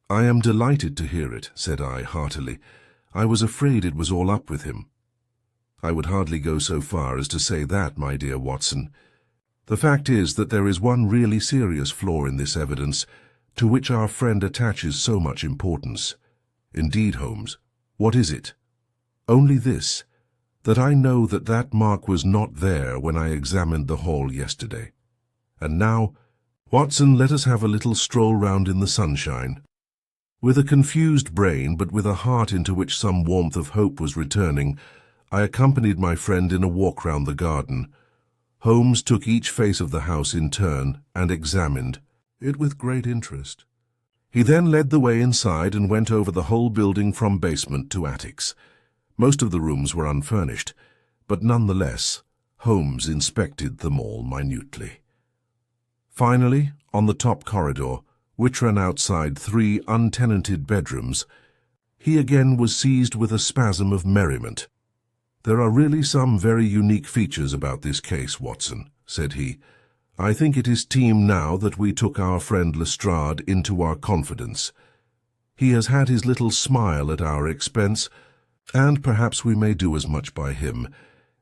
"I am delighted to hear it," said I heartily. "I was afraid it was all up with him." "I would hardly go so far as to say that, my dear Watson. The fact is that there is one really serious flaw in this evidence, to which our friend attaches so much importance." "Indeed, Holmes, what is it?" "Only this, that I know that that mark was not there when I examined the hall yesterday. And now, Watson, let us have a little stroll round in the sunshine." With a confused brain, but with a heart into which some warmth of hope was returning, I accompanied my friend in a walk round the garden. Holmes took each face of the house in turn and examined it with great interest. He then led the way inside and went over the whole building from basement to attics. Most of the rooms were unfurnished, but nonetheless, Holmes inspected them all minutely. Finally, on the top corridor, which ran outside 3 untenanted bedrooms, he again was seized with a spasm of merriment. "There are really some very unique features about this case, Watson," said he. "I think it is time now that we took our friend Lestrade into our confidence. He has had his little smile at our expense, and perhaps we may do as much by him,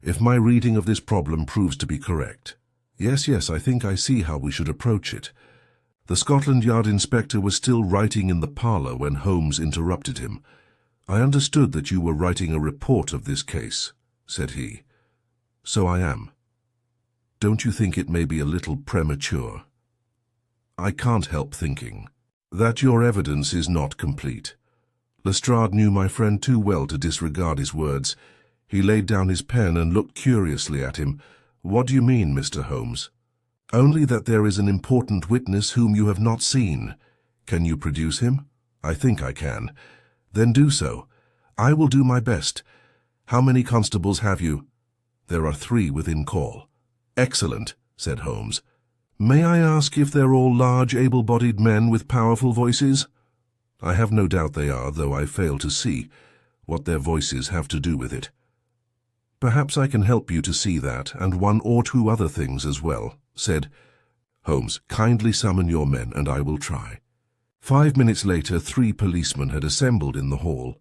if my reading of this problem proves to be correct. Yes, I think I see how we should approach it." The Scotland Yard inspector was still writing in the parlour when Holmes interrupted him. "I understood that you were writing a report of this case," said he. "So I am. Don't you think it may be a little premature?" "I can't help thinking that your evidence is not complete." Lestrade knew my friend too well to disregard his words. He laid down his pen and looked curiously at him. "What do you mean, Mr. Holmes?" "Only that there is an important witness whom you have not seen. Can you produce him?" "I think I can." "Then do so. I will do my best. How many constables have you? There are 3 within call. Excellent, said Holmes. May I ask if they're all large, able-bodied men with powerful voices? I have no doubt they are, though I fail to see what their voices have to do with it. Perhaps I can help you to see that, and 1 or 2 other things as well, said Holmes. Kindly summon your men, and I will try. 5 minutes later, 3 policemen had assembled in the hall.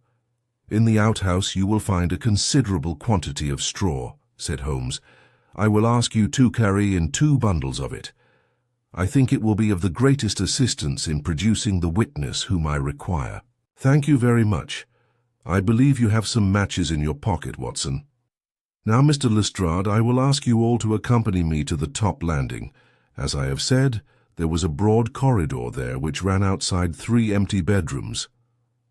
In the outhouse you will find a considerable quantity of straw, said Holmes. I will ask you to carry in 2 bundles of it. I think it will be of the greatest assistance in producing the witness whom I require. Thank you very much. I believe you have some matches in your pocket, Watson. Now, Mr. Lestrade, I will ask you all to accompany me to the top landing. As I have said, there was a broad corridor there which ran outside 3 empty bedrooms.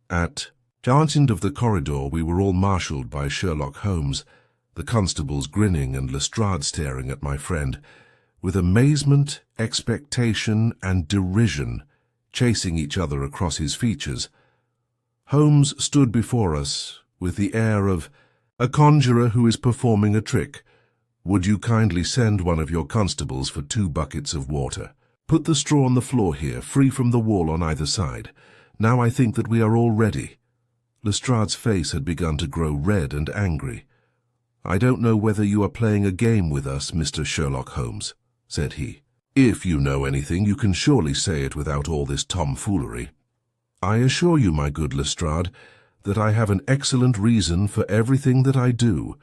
At the end of the corridor we were all marshalled by Sherlock Holmes, the constables grinning and Lestrade staring at my friend, with amazement, expectation, and derision chasing each other across his features. Holmes stood before us with the air of a conjurer who is performing a trick. Would you kindly send one of your constables for 2 buckets of water? Put the straw on the floor here, free from the wall on either side. Now I think that we are all ready. Lestrade's face had begun to grow red and angry. I don't know whether you are playing a game with us, Mr. Sherlock Holmes, said he. If you know anything, you can surely say it without all this tomfoolery. I assure you, my good Lestrade, that I have an excellent reason for everything that I do.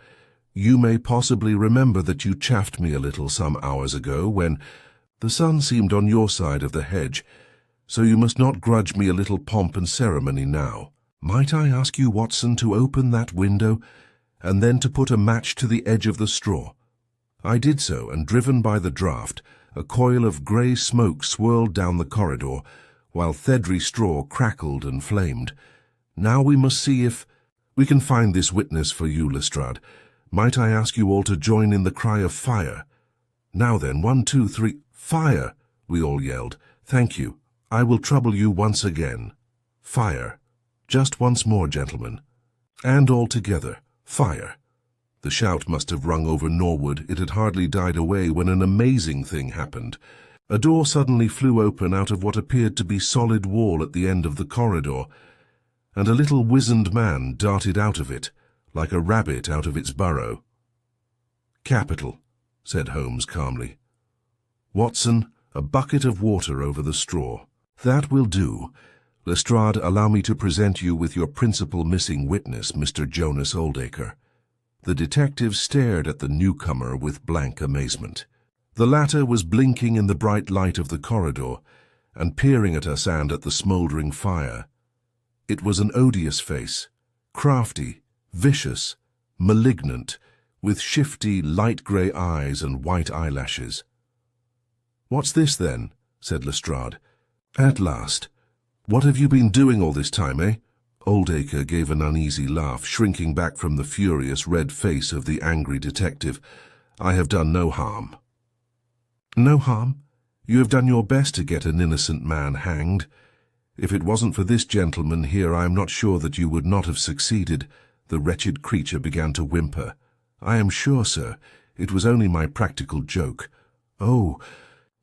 You may possibly remember that you chaffed me a little some hours ago when the sun seemed on your side of the hedge, so you must not grudge me a little pomp and ceremony now. Might I ask you, Watson, to open that window and then to put a match to the edge of the straw? I did so, and driven by the draught, a coil of grey smoke swirled down the corridor, while feathery straw crackled and flamed. Now we must see if we can find this witness for you, Lestrade. Might I ask you all to join in the cry of fire? Now then, 1, 2, 3, fire! We all yelled. Thank you. I will trouble you once again. Fire. Just once more, gentlemen. And all together. Fire. The shout must have rung over Norwood. It had hardly died away when an amazing thing happened. A door suddenly flew open out of what appeared to be solid wall at the end of the corridor, and a little wizened man darted out of it, like a rabbit out of its burrow. Capital, said Holmes calmly. Watson, a bucket of water over the straw. That will do. Lestrade, allow me to present you with your principal missing witness, Mr. Jonas Oldacre. The detective stared at the newcomer with blank amazement. The latter was blinking in the bright light of the corridor and peering at us and at the smouldering fire. It was an odious face, crafty, vicious, malignant, with shifty, light grey eyes and white eyelashes. "What's this, then?" said Lestrade. "At last. What have you been doing all this time, eh?" Oldacre gave an uneasy laugh, shrinking back from the furious red face of the angry detective. "I have done no harm." "No harm? You have done your best to get an innocent man hanged. If it wasn't for this gentleman here, I am not sure that you would not have succeeded." The wretched creature began to whimper. "I am sure, sir, it was only my practical joke." "Oh,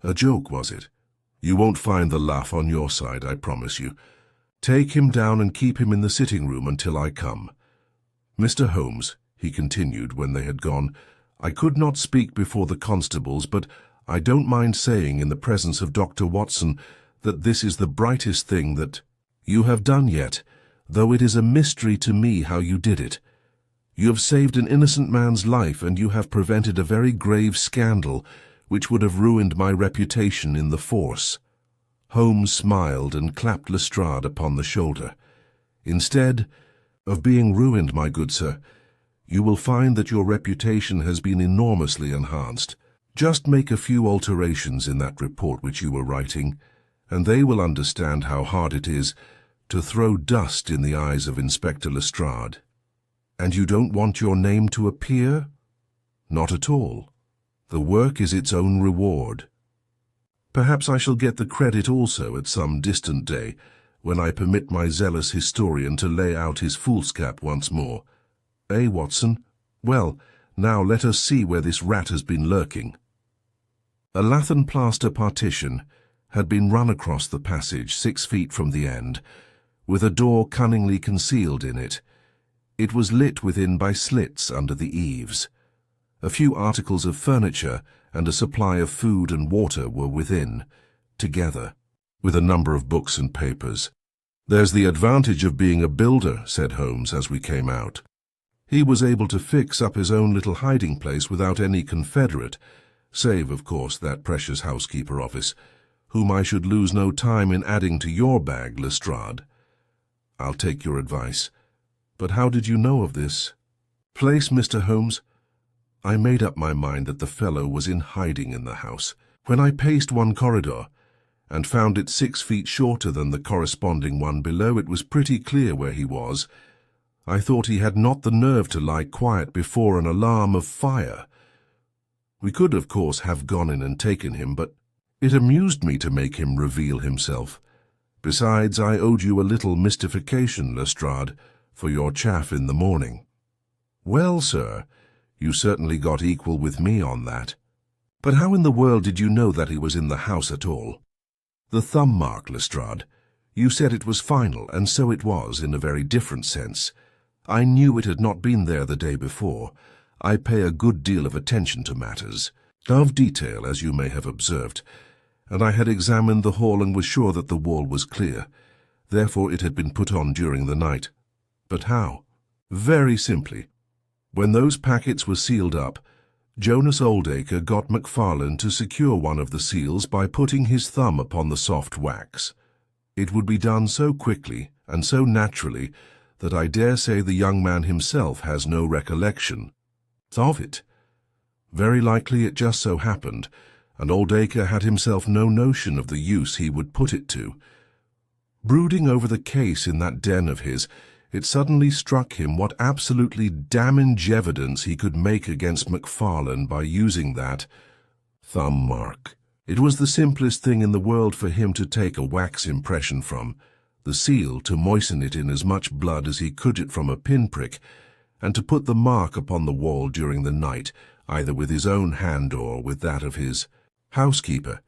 a joke, was it? You won't find the laugh on your side, I promise you. Take him down and keep him in the sitting-room until I come. Mr. Holmes," he continued when they had gone, "I could not speak before the constables, but I don't mind saying in the presence of Dr. Watson that this is the brightest thing that you have done yet, though it is a mystery to me how you did it. You have saved an innocent man's life, and you have prevented a very grave scandal which would have ruined my reputation in the force." Holmes smiled and clapped Lestrade upon the shoulder. "Instead of being ruined, my good sir, you will find that your reputation has been enormously enhanced. Just make a few alterations in that report which you were writing, and they will understand how hard it is to throw dust in the eyes of Inspector Lestrade. And you don't want your name to appear? Not at all. The work is its own reward. Perhaps I shall get the credit also at some distant day, when I permit my zealous historian to lay out his foolscap once more. Eh, Watson? Well, now let us see where this rat has been lurking. A lath and plaster partition had been run across the passage 6 feet from the end, with a door cunningly concealed in it. It was lit within by slits under the eaves. A few articles of furniture and a supply of food and water were within, together, with a number of books and papers. "There's the advantage of being a builder," said Holmes as we came out. He was able to fix up his own little hiding place without any confederate, save, of course, that precious housekeeper office, whom I should lose no time in adding to your bag, Lestrade. I'll take your advice. But how did you know of this place, Mr. Holmes? I made up my mind that the fellow was in hiding in the house. When I paced one corridor, and found it 6 feet shorter than the corresponding one below, it was pretty clear where he was. I thought he had not the nerve to lie quiet before an alarm of fire. We could, of course, have gone in and taken him, but it amused me to make him reveal himself. Besides, I owed you a little mystification, Lestrade, for your chaff in the morning. Well, sir, you certainly got equal with me on that. But how in the world did you know that he was in the house at all? The thumb mark, Lestrade. You said it was final, and so it was, in a very different sense. I knew it had not been there the day before. I pay a good deal of attention to matters, of detail, as you may have observed, and I had examined the hall and was sure that the wall was clear. Therefore it had been put on during the night. But how? Very simply. When those packets were sealed up, Jonas Oldacre got Macfarlane to secure one of the seals by putting his thumb upon the soft wax. It would be done so quickly and so naturally that I dare say the young man himself has no recollection of it. Very likely it just so happened, and Oldacre had himself no notion of the use he would put it to. Brooding over the case in that den of his, it suddenly struck him what absolutely damned evidence he could make against Macfarlane by using that thumb mark. It was the simplest thing in the world for him to take a wax impression from the seal, to moisten it in as much blood as he could it from a pinprick, and to put the mark upon the wall during the night, either with his own hand or with that of his housekeeper.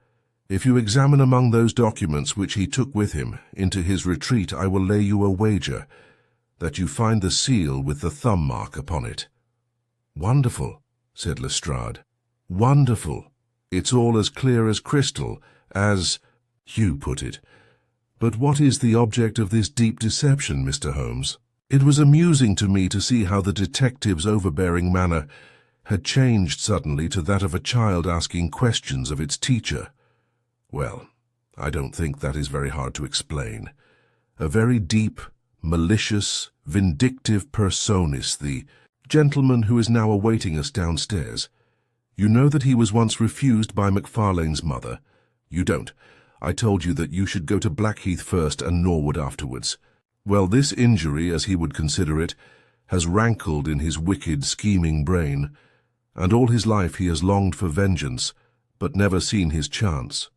If you examine among those documents which he took with him into his retreat, I will lay you a wager that you find the seal with the thumb mark upon it. Wonderful, said Lestrade. Wonderful. It's all as clear as crystal, as you put it. But what is the object of this deep deception, Mr. Holmes? It was amusing to me to see how the detective's overbearing manner had changed suddenly to that of a child asking questions of its teacher. Well, I don't think that is very hard to explain. A very deep, malicious, vindictive personis, the gentleman who is now awaiting us downstairs. You know that he was once refused by Macfarlane's mother. You don't. I told you that you should go to Blackheath first and Norwood afterwards. Well, this injury, as he would consider it, has rankled in his wicked, scheming brain, and all his life he has longed for vengeance, but never seen his chance.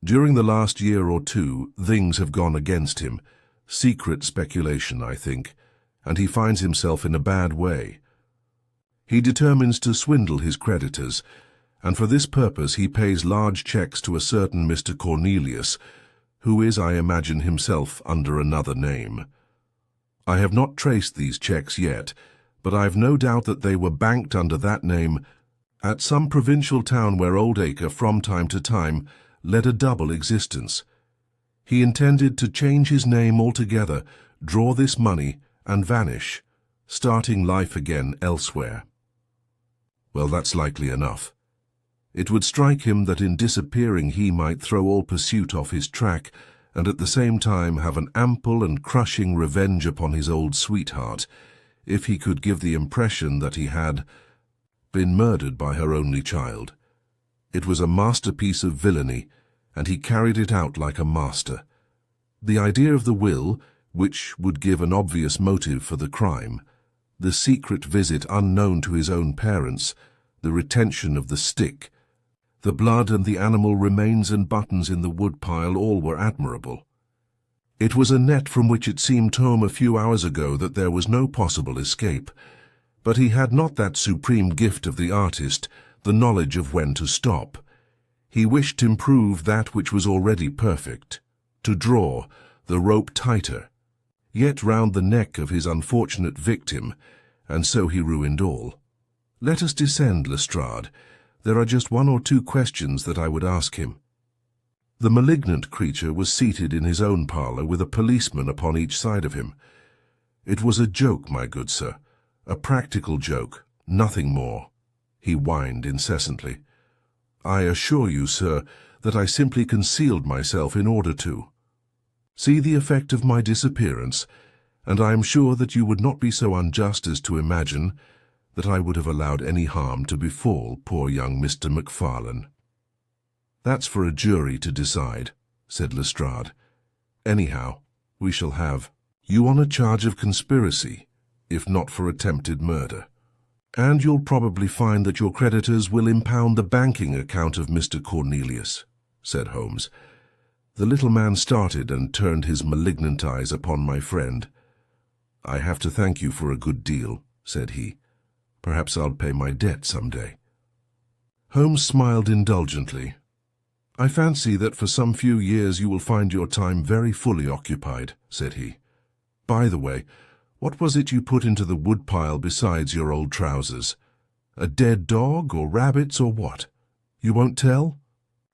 During the last year or two, things have gone against him. Secret speculation, I think, and he finds himself in a bad way. He determines to swindle his creditors, and for this purpose he pays large checks to a certain Mr. Cornelius, who is, I imagine, himself under another name. I have not traced these checks yet, but I've no doubt that they were banked under that name at some provincial town where Oldacre from time to time led a double existence. He intended to change his name altogether, draw this money, and vanish, starting life again elsewhere. Well, that's likely enough. It would strike him that in disappearing he might throw all pursuit off his track, and at the same time have an ample and crushing revenge upon his old sweetheart, if he could give the impression that he had been murdered by her only child. It was a masterpiece of villainy, and he carried it out like a master. The idea of the will, which would give an obvious motive for the crime, the secret visit unknown to his own parents, the retention of the stick, the blood and the animal remains and buttons in the woodpile, all were admirable. It was a net from which it seemed to him a few hours ago that there was no possible escape, But he had not that supreme gift of the artist, the knowledge of when to stop. He wished to improve that which was already perfect, to draw the rope tighter, yet round the neck of his unfortunate victim, and so he ruined all. Let us descend, Lestrade. There are just 1 or 2 questions that I would ask him. The malignant creature was seated in his own parlour with a policeman upon each side of him. It was a joke, my good sir, a practical joke, nothing more. He whined incessantly. I assure you, sir, that I simply concealed myself in order to. See the effect of my disappearance, and I am sure that you would not be so unjust as to imagine that I would have allowed any harm to befall poor young Mr. Macfarlane. That's for a jury to decide, said Lestrade. Anyhow, we shall have you on a charge of conspiracy, if not for attempted murder. And you'll probably find that your creditors will impound the banking account of Mr. Cornelius, said Holmes. The little man started and turned his malignant eyes upon my friend. I have to thank you for a good deal, said he. Perhaps I'll pay my debt some day. Holmes smiled indulgently. I fancy that for some few years you will find your time very fully occupied, said he. By the way, what was it you put into the woodpile besides your old trousers? A dead dog or rabbits or what? You won't tell?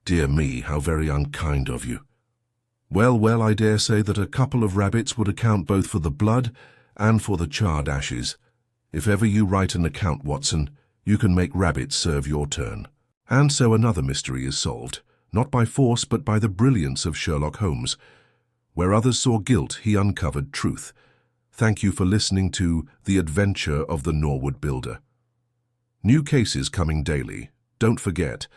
Dear me, how very unkind of you. Well, I dare say that a couple of rabbits would account both for the blood and for the charred ashes. If ever you write an account, Watson, you can make rabbits serve your turn. And so another mystery is solved, not by force but by the brilliance of Sherlock Holmes. Where others saw guilt, he uncovered truth. Thank you for listening to The Adventure of the Norwood Builder. New cases coming daily. Don't forget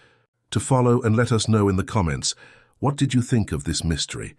to follow and let us know in the comments, what did you think of this mystery?